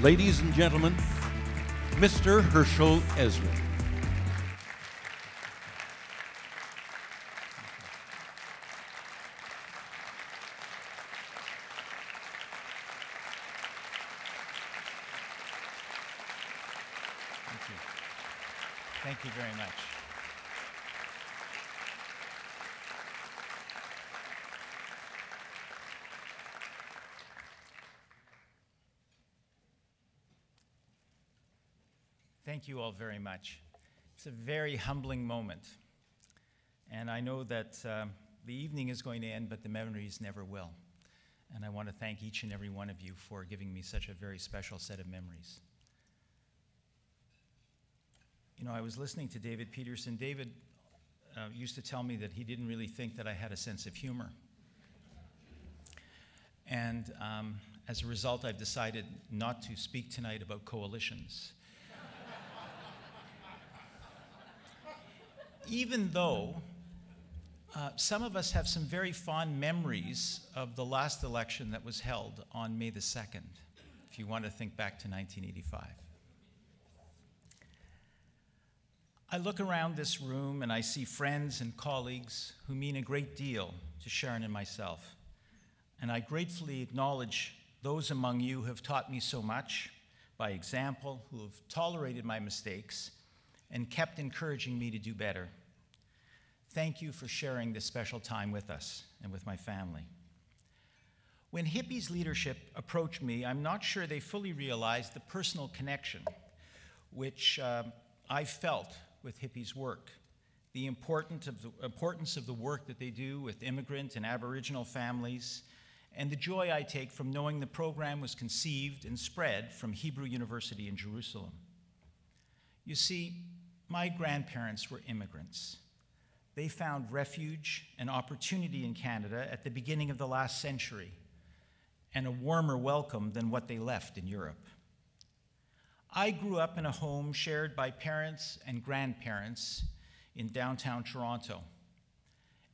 Ladies and gentlemen, Mr. Hershell Ezrin. Thank you. Thank you very much. Thank you all very much. It's a very humbling moment. And I know that the evening is going to end, but the memories never will. And I want to thank each and every one of you for giving me such a very special set of memories. You know, I was listening to David Peterson. David used to tell me that he didn't really think that I had a sense of humor. And as a result, I've decided not to speak tonight about coalitions. Even though some of us have some very fond memories of the last election that was held on May the 2nd, if you want to think back to 1985. I look around this room and I see friends and colleagues who mean a great deal to Sharon and myself. And I gratefully acknowledge those among you who have taught me so much by example, who have tolerated my mistakes and kept encouraging me to do better. Thank you for sharing this special time with us and with my family. When HIPPY's leadership approached me, I'm not sure they fully realized the personal connection which I felt with HIPPY's work, the importance of the work that they do with immigrant and Aboriginal families, and the joy I take from knowing the program was conceived and spread from Hebrew University in Jerusalem. You see, my grandparents were immigrants. They found refuge and opportunity in Canada at the beginning of the last century, and a warmer welcome than what they left in Europe. I grew up in a home shared by parents and grandparents in downtown Toronto.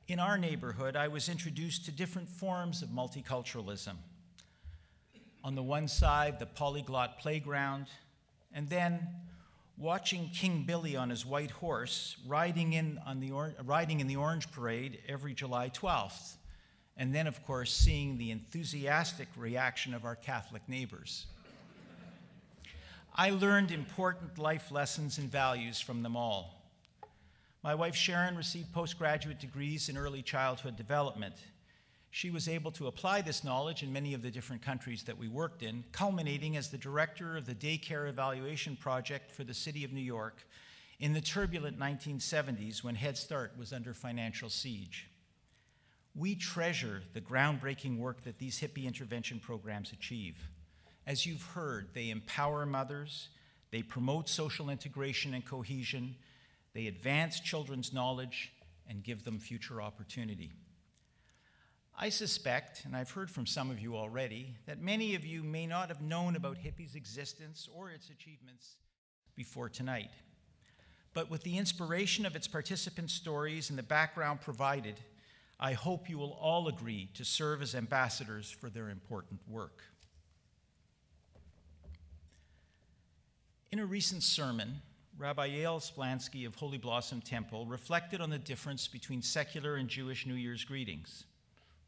In our neighborhood, I was introduced to different forms of multiculturalism. On the one side, the polyglot playground, and then watching King Billy on his white horse riding in the Orange Parade every July 12th, and then, of course, seeing the enthusiastic reaction of our Catholic neighbors. I learned important life lessons and values from them all. My wife Sharon received postgraduate degrees in early childhood development. She was able to apply this knowledge in many of the different countries that we worked in, culminating as the director of the Daycare Evaluation Project for the City of New York in the turbulent 1970s when Head Start was under financial siege. We treasure the groundbreaking work that these HIPPY intervention programs achieve. As you've heard, they empower mothers, they promote social integration and cohesion, they advance children's knowledge, and give them future opportunity. I suspect, and I've heard from some of you already, that many of you may not have known about HIPPY's existence or its achievements before tonight. But with the inspiration of its participant stories and the background provided, I hope you will all agree to serve as ambassadors for their important work. In a recent sermon, Rabbi Yael Splansky of Holy Blossom Temple reflected on the difference between secular and Jewish New Year's greetings.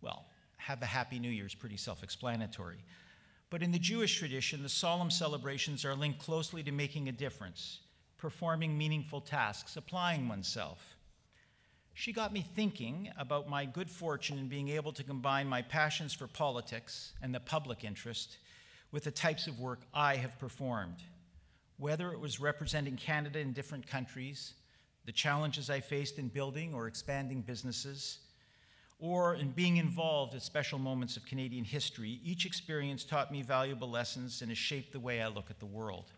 Well, have a Happy New Year is pretty self-explanatory. But in the Jewish tradition, the solemn celebrations are linked closely to making a difference, performing meaningful tasks, applying oneself. She got me thinking about my good fortune in being able to combine my passions for politics and the public interest with the types of work I have performed. Whether it was representing Canada in different countries, the challenges I faced in building or expanding businesses, or in being involved at special moments of Canadian history, each experience taught me valuable lessons and has shaped the way I look at the world.